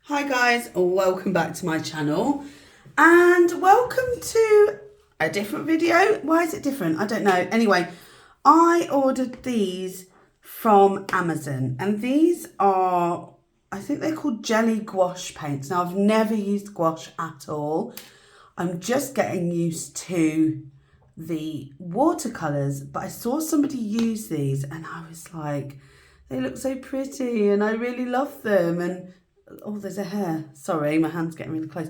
Hi guys, welcome back to my channel and welcome to a different video. Why is it different? I don't know. Anyway, I ordered these from Amazon and these are, I think they're called jelly gouache paints. Now I've never used gouache at all. I'm just getting used to the watercolours, but I saw somebody use these and I was like, they look so pretty and I really love them. And oh, there's a hair. Sorry, my hand's getting really close.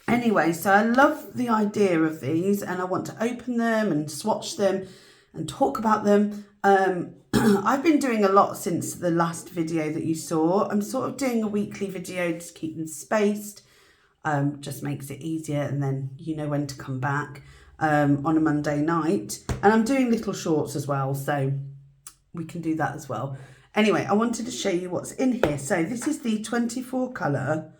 Anyway, so I love the idea of these and I want to open them and swatch them and talk about them. I've been doing a lot since the last video that you saw. I'm sort of doing a weekly video to keep them spaced. Just makes it easier and then you know when to come back on a Monday night. And I'm doing little shorts as well, so we can do that as well. Anyway, I wanted to show you what's in here. So this is the 24 colour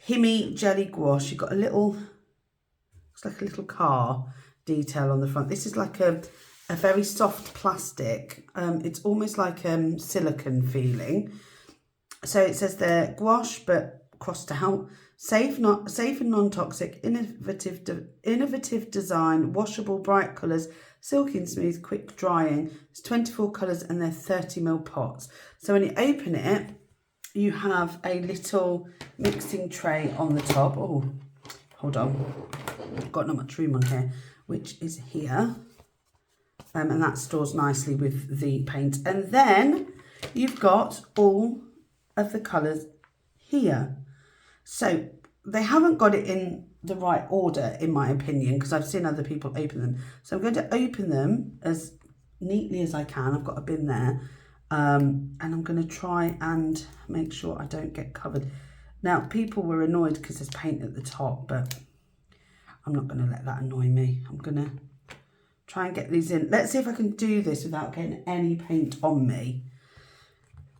HIMI jelly gouache. You've got a little, looks like a little car detail on the front. This is like a very soft plastic. It's almost like silicone feeling. So it says there gouache, but crossed out. Safe and non-toxic, innovative design, washable, bright colours, silky and smooth, quick drying. It's 24 colours and they're 30ml pots. So when you open it, you have a little mixing tray on the top. Oh, hold on. I've got not much room on here, which is here. And that stores nicely with the paint. And then you've got all of the colours here. So they haven't got it in the right order, in my opinion, because I've seen other people open them. So I'm going to open them as neatly as I can. I've got a bin there. And I'm going to try and make sure I don't get covered. Now, people were annoyed because there's paint at the top, but I'm not going to let that annoy me. I'm going to try and get these in. Let's see if I can do this without getting any paint on me.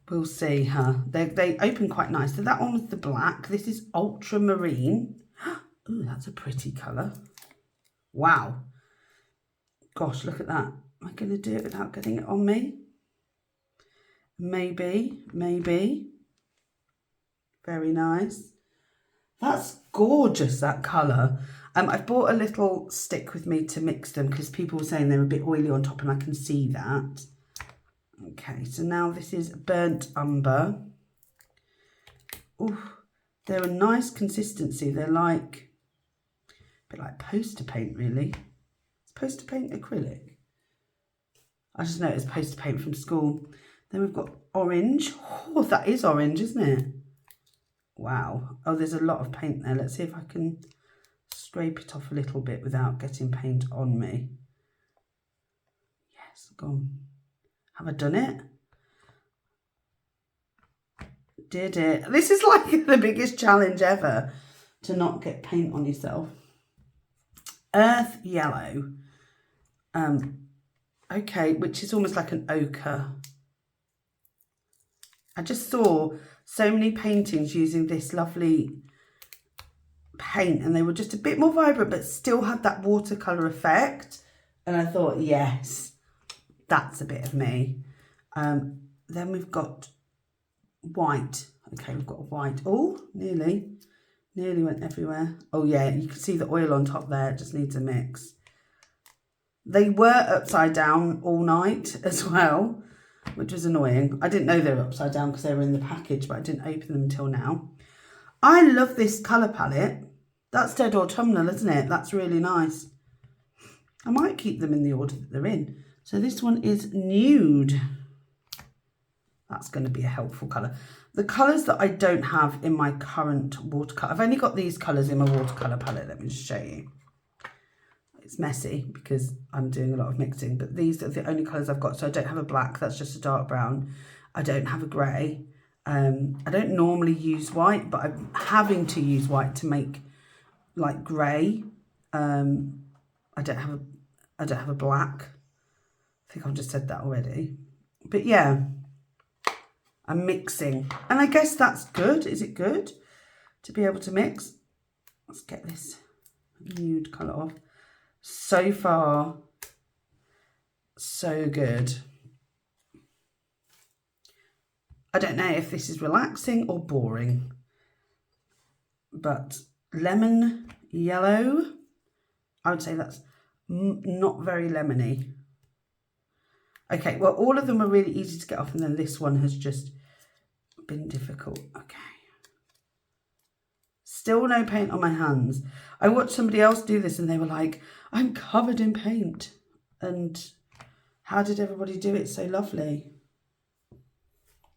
We'll see, huh? They open quite nice. So that one was the black. This is ultramarine. Ooh, that's a pretty colour. Wow. Gosh, look at that. Am I going to do it without getting it on me? Maybe. Very nice. That's gorgeous, that colour. I've bought a little stick with me to mix them because people were saying they're a bit oily on top and I can see that. Okay, so now this is burnt umber. Ooh, they're a nice consistency. They're like a bit like poster paint, really. Is poster paint acrylic? I just know it's poster paint from school. Then we've got orange. Oh, that is orange, isn't it? Wow. Oh, there's a lot of paint there. Let's see if I can scrape it off a little bit without getting paint on me. Yes, gone. Have I done it? Did it. This is like the biggest challenge ever, to not get paint on yourself. Earth yellow. Okay, which is almost like an ochre. I just saw so many paintings using this lovely paint and they were just a bit more vibrant but still had that watercolour effect. And I thought, yes, that's a bit of me. Then we've got white. Okay, we've got white. Oh, nearly went everywhere. Oh yeah, you can see the oil on top there. It just needs a mix. They were upside down all night as well, which was annoying. I didn't know they were upside down because they were in the package, but I didn't open them until now. I love this colour palette. That's dead autumnal, isn't it? That's really nice. I might keep them in the order that they're in. So this one is nude. That's going to be a helpful colour. The colours that I don't have in my current watercolour, I've only got these colours in my watercolour palette. Let me just show you. It's messy because I'm doing a lot of mixing, but these are the only colours I've got. So I don't have a black, that's just a dark brown. I don't have a grey. I don't normally use white, but I'm having to use white to make like grey. I don't have a black. I think I've just said that already. But yeah, I'm mixing. And I guess that's good. Is it good to be able to mix? Let's get this nude colour off. So far, so good. I don't know if this is relaxing or boring, but lemon yellow, I would say that's not very lemony. Okay, well, all of them are really easy to get off, and then this one has just been difficult. Okay. Still no paint on my hands. I watched somebody else do this and they were like, I'm covered in paint. And how did everybody do it so lovely?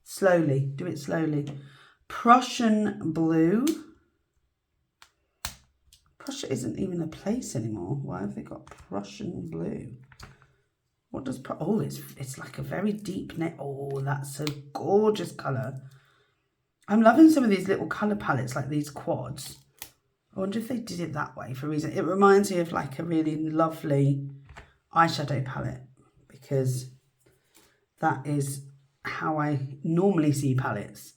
Slowly, do it slowly. Prussian blue. Prussia isn't even a place anymore. Why have they got Prussian blue? What does, oh, it's like a very deep net. Oh, that's a gorgeous colour. I'm loving some of these little colour palettes, like these quads. I wonder if they did it that way for a reason. It reminds me of like a really lovely eyeshadow palette, because that is how I normally see palettes.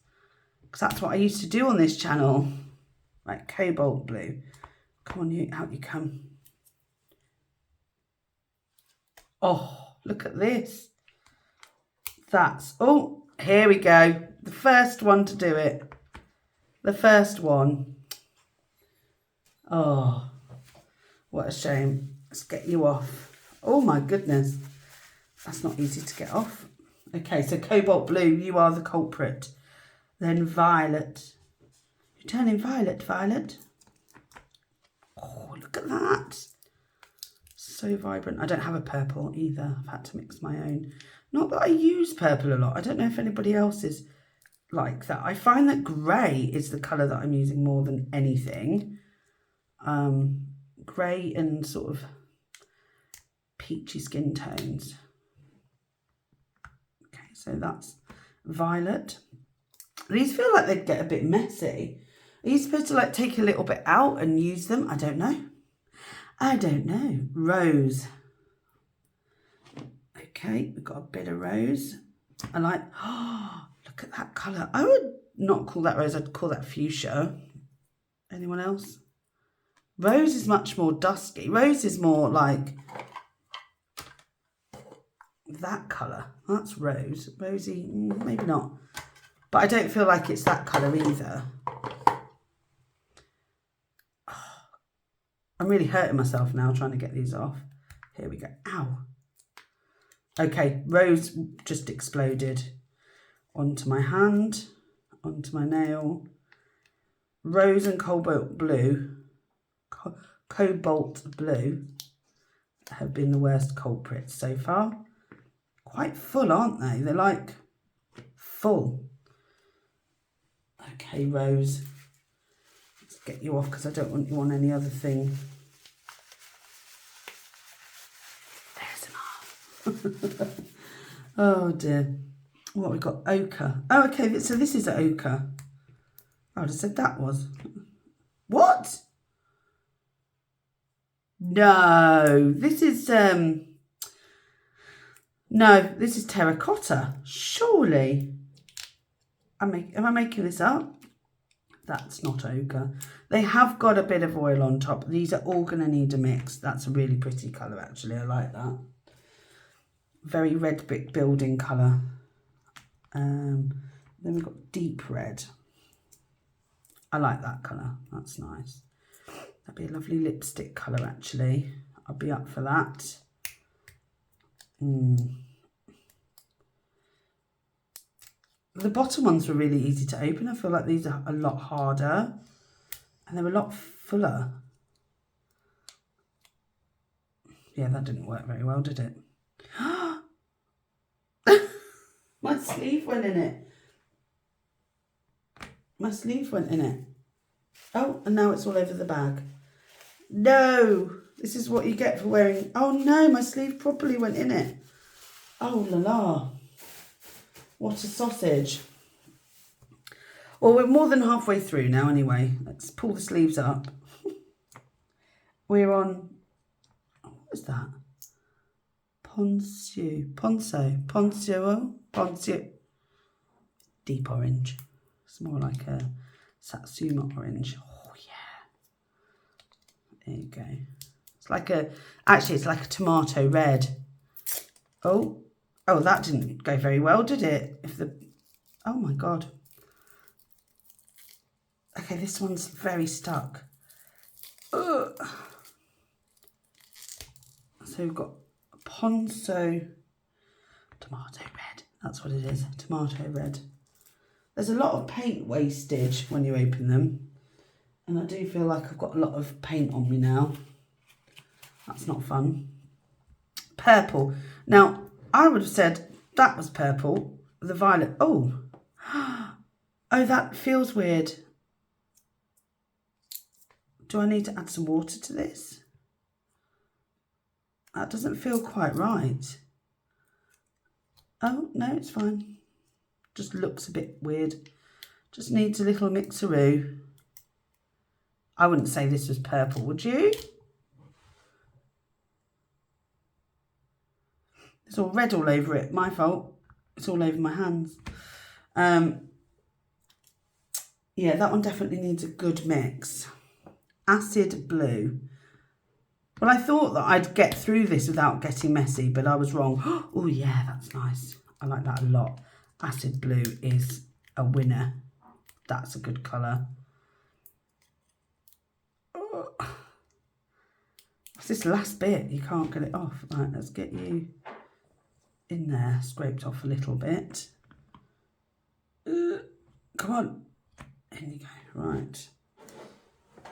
Because that's what I used to do on this channel. Like cobalt blue. Come on, you, out you come. Oh, look at this. That's, oh, here we go. The first one to do it. The first one. Oh, what a shame. Let's get you off. Oh my goodness. That's not easy to get off. Okay, so cobalt blue, you are the culprit. Then violet. You're turning violet, Violet. Oh, look at that. So vibrant. I don't have a purple either. I've had to mix my own. Not that I use purple a lot. I don't know if anybody else is like that. I find that grey is the colour that I'm using more than anything. Grey and sort of peachy skin tones. Okay, so that's violet. These feel like they'd get a bit messy. Are you supposed to like take a little bit out and use them? I don't know. I don't know. Rose. Okay, we've got a bit of rose. I like, oh, look at that colour. I would not call that rose, I'd call that fuchsia. Anyone else? Rose is much more dusky. Rose is more like that colour. That's rose. Rosy, maybe not. But I don't feel like it's that colour either. Oh, I'm really hurting myself now trying to get these off. Here we go. Ow. Okay, rose just exploded onto my hand, onto my nail. Rose and cobalt blue have been the worst culprits so far. Quite full, aren't they? They're like full. Okay, rose. Let's get you off because I don't want you on any other thing. There's enough. Oh dear. What we got? Ochre. Oh, okay. So this is ochre. I would have said that was. What? No, this is no, this is terracotta. Surely. Am I making this up? That's not ochre. They have got a bit of oil on top. These are all going to need a mix. That's a really pretty colour, actually. I like that. Very red brick building colour. Then we've got deep red. I like that colour. That's nice. That'd be a lovely lipstick colour, actually. I'll be up for that. The bottom ones were really easy to open. I feel like these are a lot harder. And they're a lot fuller. Yeah, that didn't work very well, did it? My sleeve went in it. My sleeve went in it. Oh, and now it's all over the bag. No, this is what you get for wearing. Oh no, my sleeve properly went in it. Oh la la. What a sausage. Well, we're more than halfway through now anyway. Let's pull the sleeves up. We're on, what is that? Poncio. Deep orange. It's more like a Satsuma orange. Oh yeah. There you go. It's like a, actually it's like a tomato red. Oh, that didn't go very well, did it? Oh my God. Okay, this one's very stuck. Ugh. So we've got Ponzo tomato red. That's what it is, tomato red. There's a lot of paint wastage when you open them. And I do feel like I've got a lot of paint on me now. That's not fun. Purple. Now, I would have said that was purple. The violet. Oh. Oh, that feels weird. Do I need to add some water to this? That doesn't feel quite right. Oh, no, it's fine. Just looks a bit weird. Just needs a little mixeroo. I wouldn't say this was purple, would you? It's all red all over it. My fault. It's all over my hands. Yeah, that one definitely needs a good mix. Acid blue. Well, I thought that I'd get through this without getting messy, but I was wrong. Oh, yeah, that's nice. I like that a lot. Acid blue is a winner. That's a good colour. Oh. What's this last bit? You can't get it off. Right, let's get you in there. Scraped off a little bit. Come on. In you go. Right.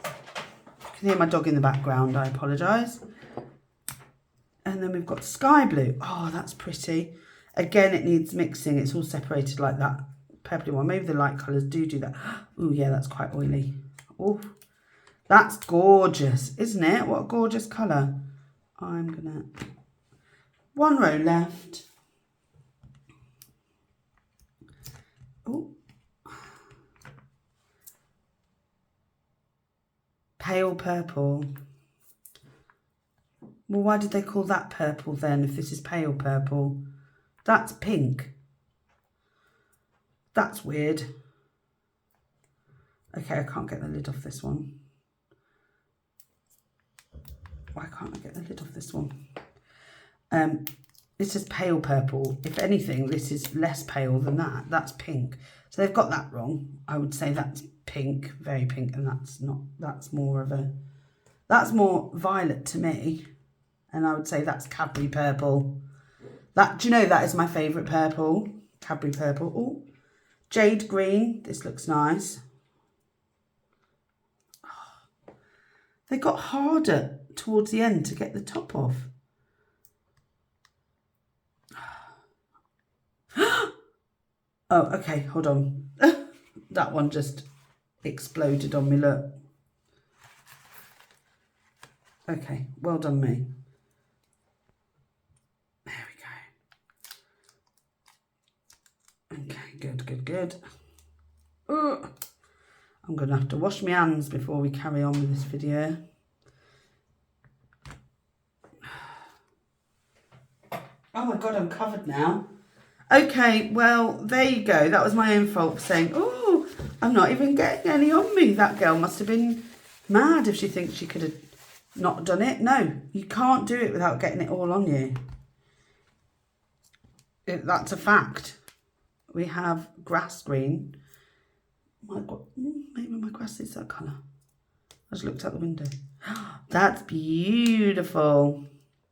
You can hear my dog in the background. I apologise. And then we've got sky blue. Oh, that's pretty. Again, it needs mixing. It's all separated like that purpley one. Maybe the light colours do that. Oh, yeah, that's quite oily. Oh, that's gorgeous, isn't it? What a gorgeous colour. I'm going to... One row left. Oh. Pale purple. Well, why did they call that purple then if this is pale purple? That's pink. That's weird. Okay, I can't get the lid off this one. Why can't I get the lid off this one? This is pale purple. If anything, this is less pale than that. That's pink. So they've got that wrong. I would say that's pink, very pink, and that's not. That's more of a. That's more violet to me, and I would say that's Cadbury purple. That, do you know, that is my favourite purple. Cadbury purple. Oh, jade green. This looks nice. Oh, they got harder towards the end to get the top off. Oh, okay, hold on. That one just exploded on me, look. Okay, well done me. There we go. Okay, good, good, good. Oh, I'm going to have to wash my hands before we carry on with this video. Oh my God, I'm covered now. Okay, well, there you go. That was my own fault for saying, oh, I'm not even getting any on me. That girl must have been mad if she thinks she could have not done it. No, you can't do it without getting it all on you. That's a fact. We have grass green. My God, maybe my grass is that colour. I just looked out the window. That's beautiful.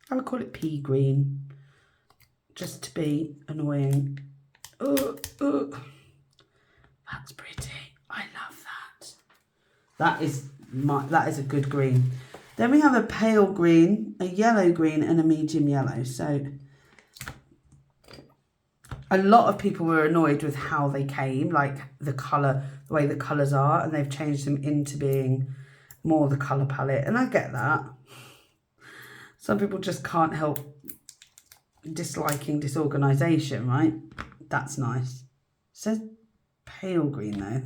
I would call it pea green. Just to be annoying. That's pretty. I love that. That is a good green. Then we have a pale green, a yellow green, and a medium yellow. So a lot of people were annoyed with how they came, like the colour, the way the colours are, and they've changed them into being more the colour palette. And I get that. Some people just can't help disliking disorganisation, right? That's nice. It says pale green though.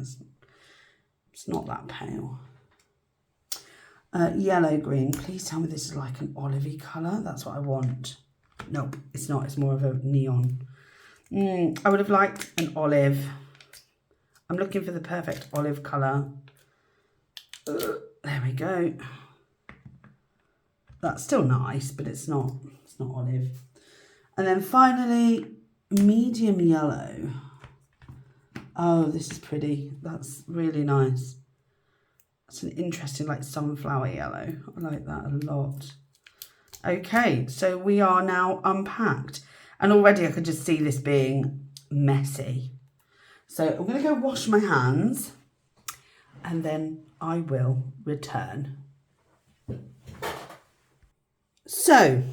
It's not that pale. Yellow green. Please tell me this is like an olivey colour. That's what I want. Nope, it's not. It's more of a neon. I would have liked an olive. I'm looking for the perfect olive colour. There we go. That's still nice, but it's not olive. And then finally, medium yellow. Oh, this is pretty. That's really nice. It's an interesting, like, sunflower yellow. I like that a lot. Okay, so we are now unpacked. And already I could just see this being messy. So I'm going to go wash my hands and then I will return. So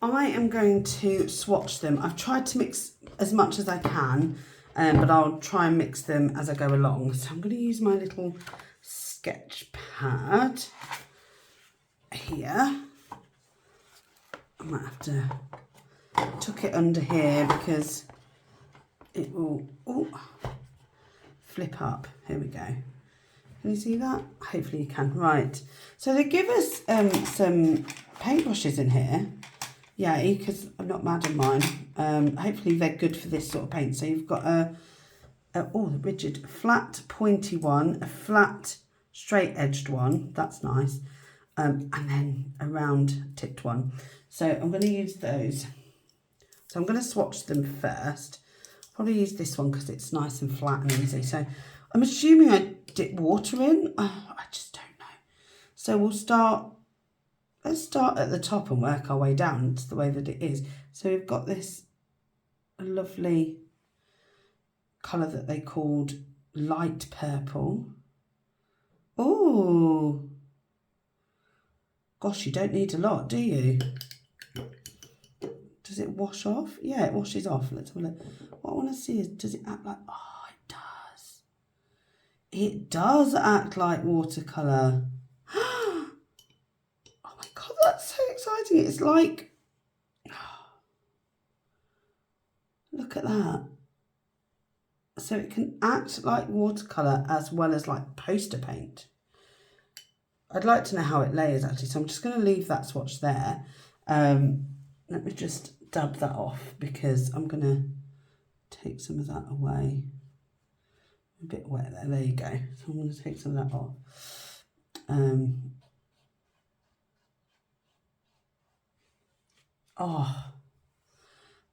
I am going to swatch them. I've tried to mix as much as I can, but I'll try and mix them as I go along. So I'm going to use my little sketch pad here. I might have to tuck it under here because it will flip up. Here we go. Can you see that? Hopefully you can. Right. So they give us some paintbrushes in here. Yeah, because I'm not mad at mine. Hopefully they're good for this sort of paint. So you've got a rigid, flat, pointy one, a flat, straight-edged one. That's nice. And then a round-tipped one. So I'm going to use those. So I'm going to swatch them first. Probably use this one because it's nice and flat and easy. So I'm assuming I dip water in. I just don't know. So let's start at the top and work our way down. It's the way that it is. So we've got this lovely colour that they called light purple. Oh, gosh, you don't need a lot, do you? Does it wash off? Yeah, it washes off. Let's have a look. What I want to see is, does it act like... Oh, it does. It does act like watercolour. Oh my God, that's so exciting. It's like... Look at that. So it can act like watercolour as well as like poster paint. I'd like to know how it layers actually. So I'm just going to leave that swatch there. Let me just dab that off because I'm going to take some of that away. A bit wet there. There you go. So I'm going to take some of that off.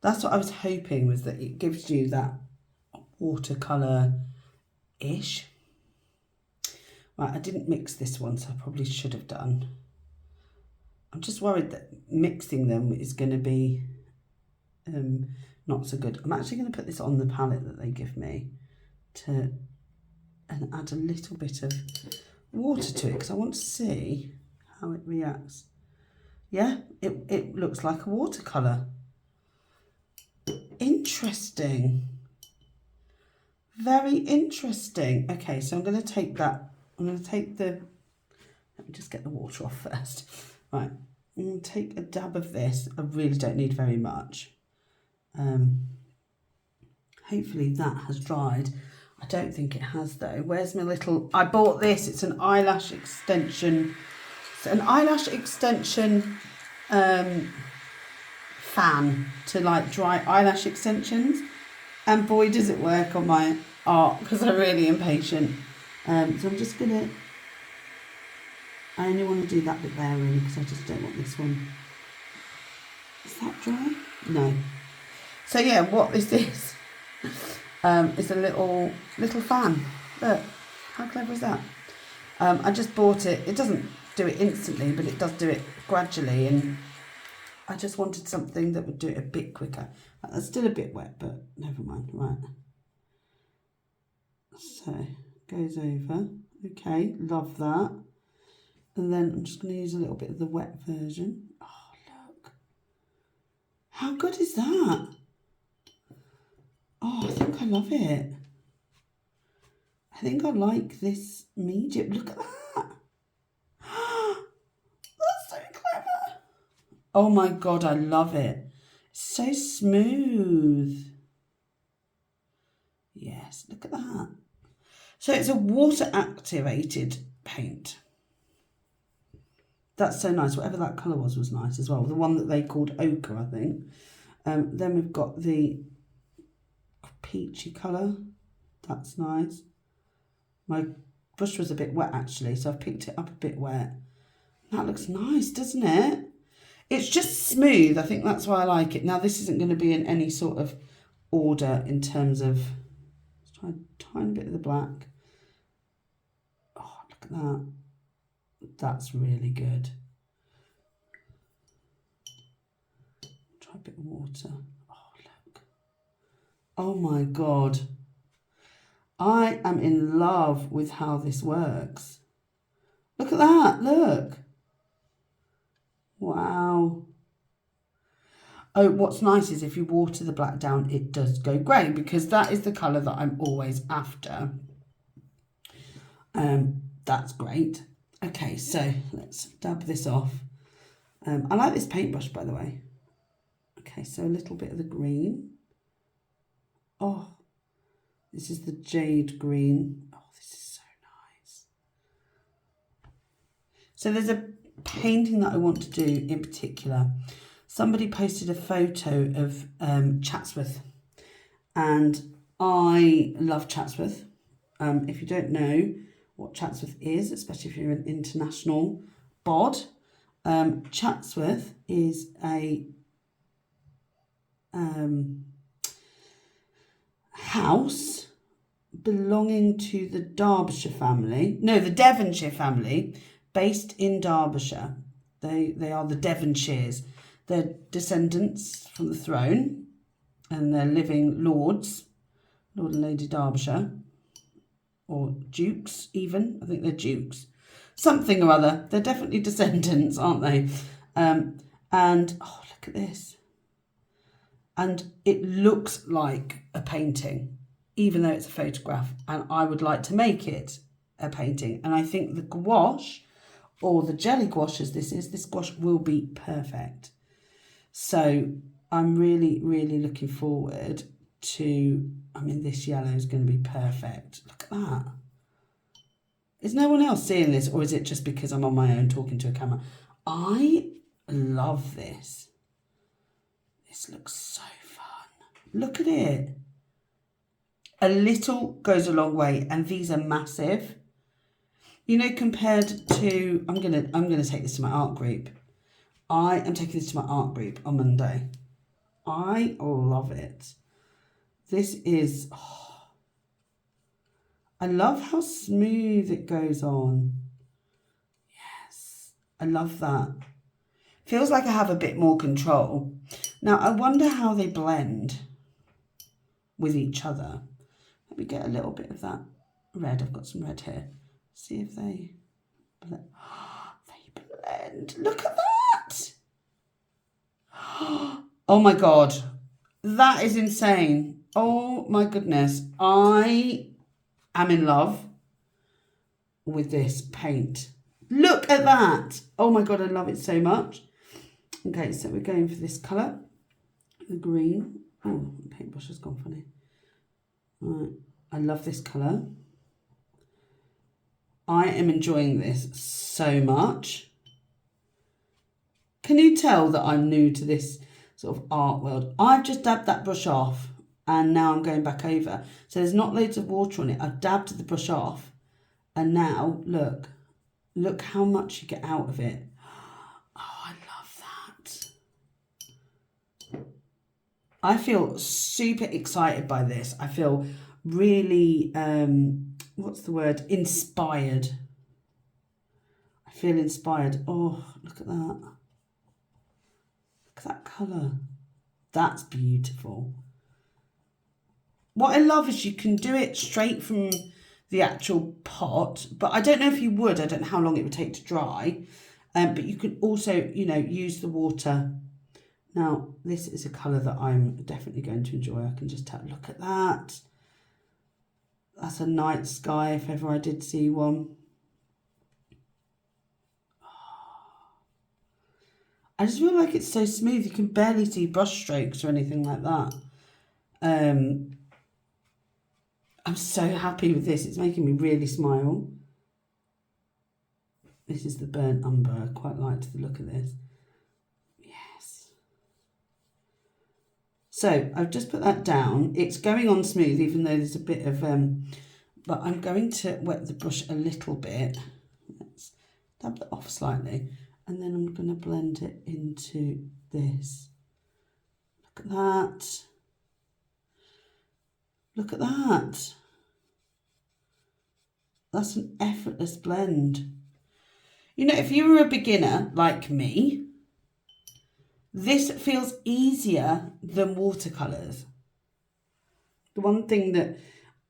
That's what I was hoping, was that it gives you that watercolour-ish. Right, I didn't mix this one, so I probably should have done. I'm just worried that mixing them is going to be not so good. I'm actually going to put this on the palette that they give me and add a little bit of water to it because I want to see how it reacts. Yeah, it looks like a watercolour. Interesting. Very interesting. Okay, so I'm going to take that. I'm going to take the... Let me just get the water off first. Right, I'm going to take a dab of this. I really don't need very much. Hopefully that has dried. I don't think it has though. Where's my little... I bought this. It's an eyelash extension. It's an eyelash extension fan to like dry eyelash extensions. And boy, does it work on my art because I'm really impatient. So I'm just going to... I only want to do that bit there really because I just don't want this one. Is that dry? No. So yeah, what this is a little fan. Look, how clever is that? I just bought it. It doesn't do it instantly, but it does do it gradually. And I just wanted something that would do it a bit quicker. It's still a bit wet, but never mind. Right. So goes over. Okay, love that. And then I'm just going to use a little bit of the wet version. Oh, look. How good is that? Oh, I think I love it. I think I like this medium. Look at that. That's so clever. Oh my God, I love it. It's so smooth. Yes, look at that. So it's a water activated paint. That's so nice. Whatever that colour was nice as well. The one that they called ochre, I think. Then we've got the peachy colour. That's nice. My brush was a bit wet actually, so I've picked it up a bit wet. That looks nice, doesn't it? It's just smooth. I think that's why I like it. Now, this isn't going to be in any sort of order in terms of try a tiny bit of the black. Oh, look at that. That's really good. Try a bit of water. Oh, look. Oh my God. I am in love with how this works. Look at that, look. Wow. Oh, what's nice is if you water the black down, it does go grey, because that is the colour that I'm always after. That's great. Okay, so let's dab this off. I like this paintbrush, by the way. Okay, so a little bit of the green. Oh, this is the jade green. Oh, this is so nice. So there's a painting that I want to do in particular. Somebody posted a photo of Chatsworth, and I love Chatsworth. If you don't know what Chatsworth is, especially if you're an international bod, Chatsworth is a house belonging to the Derbyshire family, no, the Devonshire family, based in Derbyshire. They are the Devonshires. They're descendants from the throne, and they're living lords, Lord and Lady Derbyshire, or dukes even. I think they're dukes. Something or other. They're definitely descendants, aren't they? And, oh, look at this. And it looks like a painting, even though it's a photograph. And I would like to make it a painting. And I think the gouache, or the jelly gouache as this gouache will be perfect. So I'm really, really looking forward to, I mean, this yellow is going to be perfect. Look at that. Is no one else seeing this, or is it just because I'm on my own talking to a camera? I love this. This looks so fun. Look at it. A little goes a long way, and these are massive. You know, compared to, I'm gonna take this to my art group. I am taking this to my art group on Monday. I love it. This is, oh, I love how smooth it goes on. Yes, I love that. Feels like I have a bit more control. Now, I wonder how they blend with each other. Let me get a little bit of that red. I've got some red here. See if they blend. They blend. Look at that. Oh my God. That is insane. Oh my goodness. I am in love with this paint. Look at that. Oh my God, I love it so much. Okay, so we're going for this colour, the green. Oh, the paintbrush has gone funny. All right, I love this colour. I am enjoying this so much. Can you tell that I'm new to this sort of art world? I've just dabbed that brush off, and now I'm going back over. So there's not loads of water on it. I've dabbed the brush off, and now look how much you get out of it. Oh, I love that. I feel super excited by this. I feel really, what's the word? Inspired. I feel inspired. Oh, look at that. Look at that colour. That's beautiful. What I love is you can do it straight from the actual pot, but I don't know if you would. I don't know how long it would take to dry. But you can also, you know, use the water. Now, this is a colour that I'm definitely going to enjoy. I can just look at that. That's a night sky, if ever I did see one. I just feel like it's so smooth. You can barely see brush strokes or anything like that. I'm so happy with this. It's making me really smile. This is the burnt umber. I quite liked the look of this. Yes. So I've just put that down. It's going on smooth, even though there's a bit of, but I'm going to wet the brush a little bit. Let's dab that off slightly. And then I'm going to blend it into this. Look at that. Look at that. That's an effortless blend. You know, if you were a beginner like me, this feels easier than watercolours. The one thing that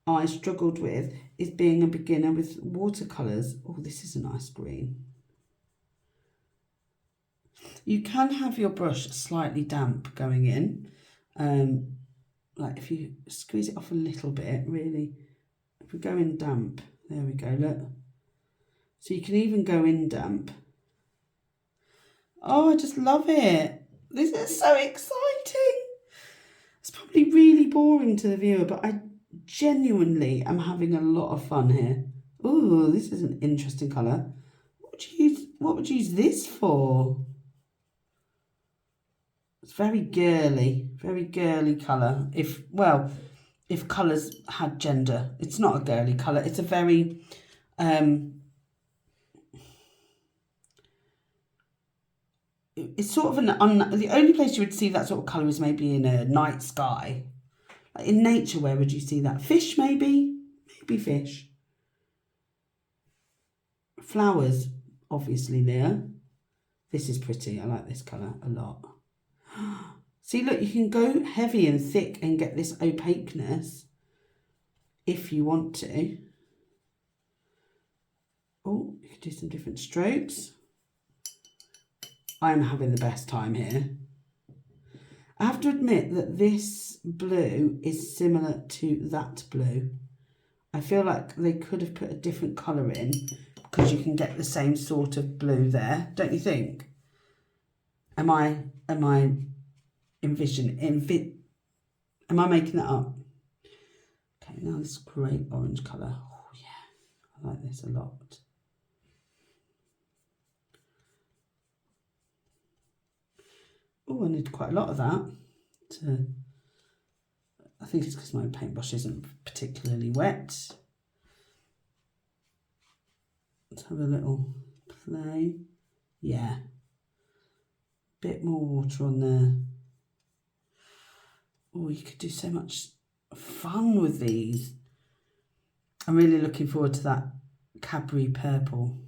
I struggled with is being a beginner with watercolours. Oh, this is a nice green. You can have your brush slightly damp going in. Like if you squeeze it off a little bit, really. If we go in damp, there we go, look. So you can even go in damp. Oh, I just love it. This is so exciting. It's probably really boring to the viewer, but I genuinely am having a lot of fun here. Ooh, this is an interesting colour. What would you use this for? It's very girly colour. If colours had gender. It's not a girly colour. It's a very, it's sort of the only place you would see that sort of colour is maybe in a night sky. Like in nature, where would you see that? Fish, maybe? Maybe fish. Flowers, obviously there. This is pretty. I like this colour a lot. See, look, you can go heavy and thick and get this opaqueness if you want to. Oh, you could do some different strokes. I'm having the best time here. I have to admit that this blue is similar to that blue. I feel like they could have put a different colour in because you can get the same sort of blue there, don't you think? Am I making that up? Okay, now this great orange colour. Oh yeah, I like this a lot. Oh, I need quite a lot of that. I think it's because my paintbrush isn't particularly wet. Let's have a little play. Yeah. Bit more water on there. Oh, you could do so much fun with these. I'm really looking forward to that Cadbury purple.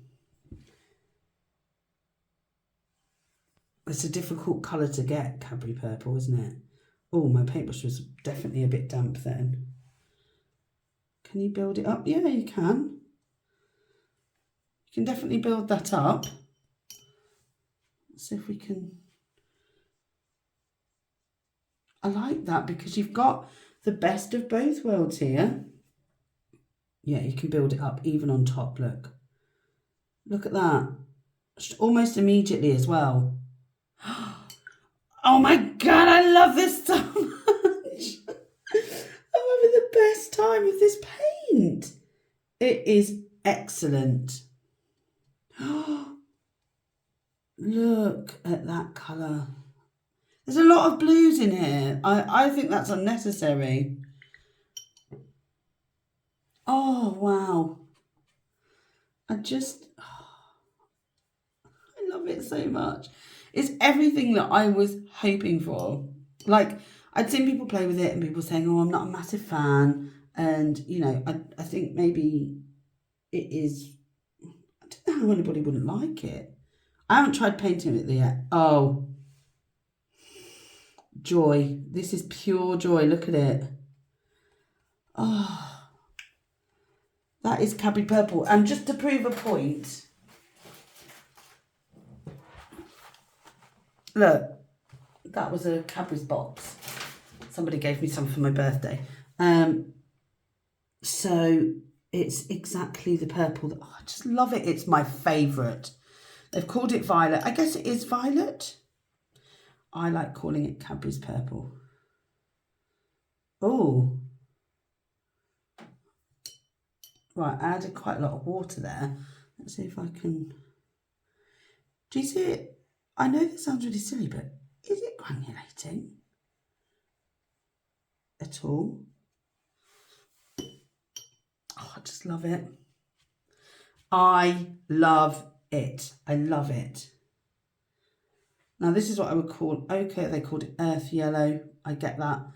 It's a difficult colour to get, Cadbury purple, isn't it? Oh, my paintbrush was definitely a bit damp then. Can you build it up? Yeah, you can. You can definitely build that up. Let's see if we can. I like that because you've got the best of both worlds here. Yeah, you can build it up even on top, look. Look at that. Almost immediately as well. Oh my God, I love this so much. I'm having the best time with this paint. It is excellent. Look at that colour. There's a lot of blues in here. I think that's unnecessary. Oh, wow. I love it so much. It's everything that I was hoping for. Like, I'd seen people play with it and people saying, oh, I'm not a massive fan. And, you know, I think maybe it is, I don't know how anybody wouldn't like it. I haven't tried painting it yet. Oh, joy. This is pure joy. Look at it. Oh, that is Cadbury purple. And just to prove a point, look, that was a Cadbury's box. Somebody gave me some for my birthday. So it's exactly the purple. I just love it. It's my favourite. They've called it violet. I guess it is violet. I like calling it Cadbury's purple. Oh. Right, I added quite a lot of water there. Let's see if I can... Do you see it? I know this sounds really silly, but is it granulating at all? Oh, I just love it. I love it. I love it. Now, this is what I would call, okay, they called it earth yellow. I get that.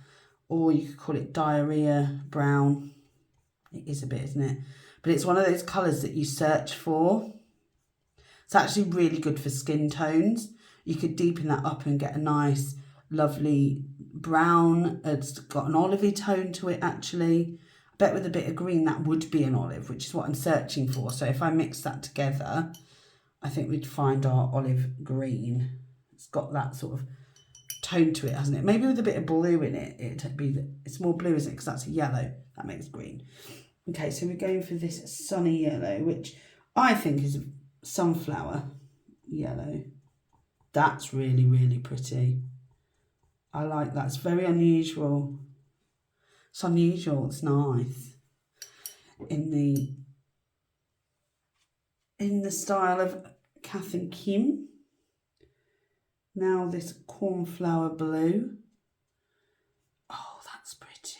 Or you could call it diarrhea brown. It is a bit, isn't it? but it's one of those colours that you search for. It's actually really good for skin tones. You could deepen that up and get a nice, lovely brown. It's got an olivey tone to it, actually. I bet with a bit of green, that would be an olive, which is what I'm searching for. So if I mix that together, I think we'd find our olive green. It's got that sort of tone to it, hasn't it? Maybe with a bit of blue in it, it'd be, it's more blue, isn't it? Because that's a yellow. That makes green. Okay, so we're going for this sunny yellow, which I think is a sunflower yellow. That's really, really pretty. I like that. It's very unusual. It's unusual. It's nice. In the style of Kath and Kim. Now this cornflower blue. Oh, that's pretty.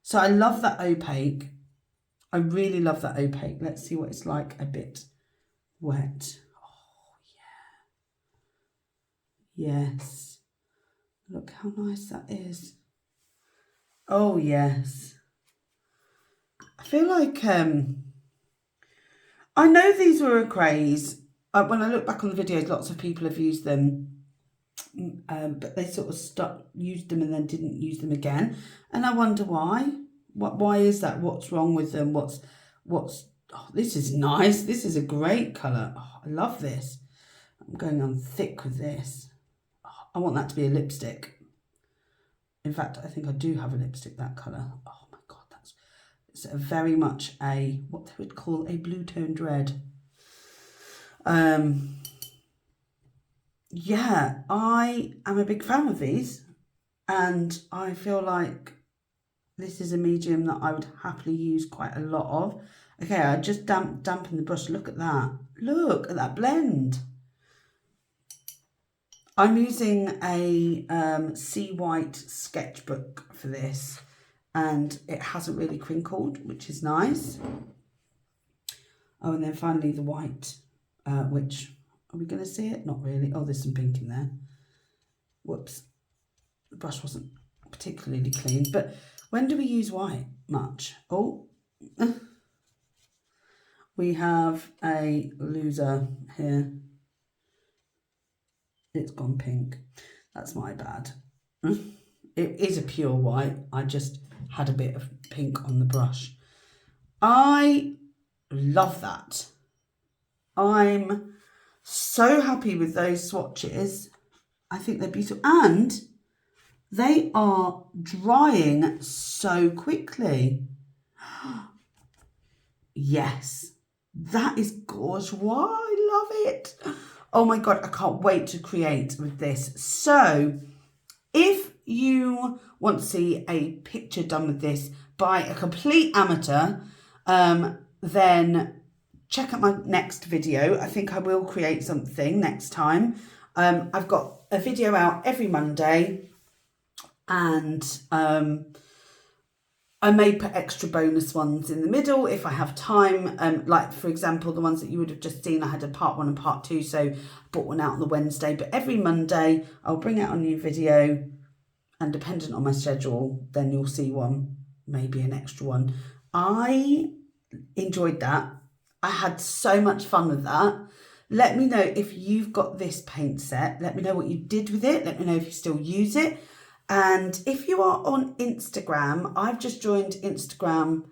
So I love that opaque. I really love that opaque. Let's see what it's like a bit wet. Oh, yeah. Yes. Look how nice that is. Oh, yes. I feel like, I know these were a craze. When I look back on the videos, lots of people have used them, but they sort of used them and then didn't use them again. And I wonder why. Why is that? What's wrong with them? Oh, this is nice. This is a great colour. Oh, I love this. I'm going on thick with this. Oh, I want that to be a lipstick. In fact, I think I do have a lipstick that colour. Oh my God, it's very much a, what they would call a blue toned red. Yeah, I am a big fan of these, and I feel like this is a medium that I would happily use quite a lot of. Okay, I just dampen the brush. Look at that. Look at that blend. I'm using a Sea White sketchbook for this, and it hasn't really crinkled, which is nice. Oh, and then finally the white, which, are we going to see it? Not really. Oh, there's some pink in there. Whoops. The brush wasn't particularly clean, but when do we use white? Much. Oh, we have a loser here. It's gone pink. That's my bad. It is a pure white. I just had a bit of pink on the brush. I love that. I'm so happy with those swatches. I think they're beautiful. And they are drying so quickly. Yes, that is gorgeous. Wow, I love it. Oh my God, I can't wait to create with this. So if you want to see a picture done with this by a complete amateur, then check out my next video. I think I will create something next time. I've got a video out every Monday, and I may put extra bonus ones in the middle if I have time. Like, for example, the ones that you would have just seen, I had a part 1 and part 2, so I put one out on the Wednesday. But every Monday, I'll bring out a new video, and dependent on my schedule, then you'll see one, maybe an extra one. I enjoyed that. I had so much fun with that. Let me know if you've got this paint set. Let me know what you did with it. Let me know if you still use it. And if you are on Instagram, I've just joined Instagram.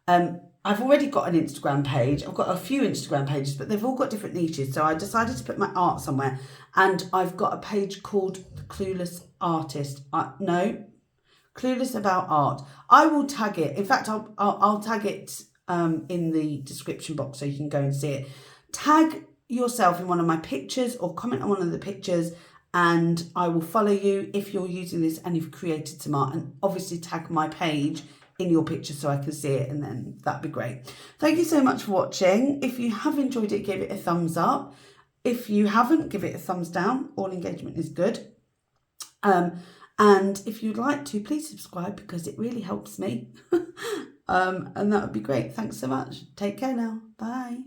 I've already got an Instagram page. I've got a few Instagram pages, but they've all got different niches. So I decided to put my art somewhere. And I've got a page called The Clueless Artist. Clueless About Art. I will tag it. In fact, I'll tag it in the description box so you can go and see it. Tag yourself in one of my pictures or comment on one of the pictures, and I will follow you if you're using this and you've created some art, and obviously tag my page in your picture so I can see it, and then that'd be great. Thank you so much for watching. If you have enjoyed it, give it a thumbs up. If you haven't, give it a thumbs down. All engagement is good. And if you'd like to, please subscribe because it really helps me. And that would be great. Thanks so much. Take care now. Bye.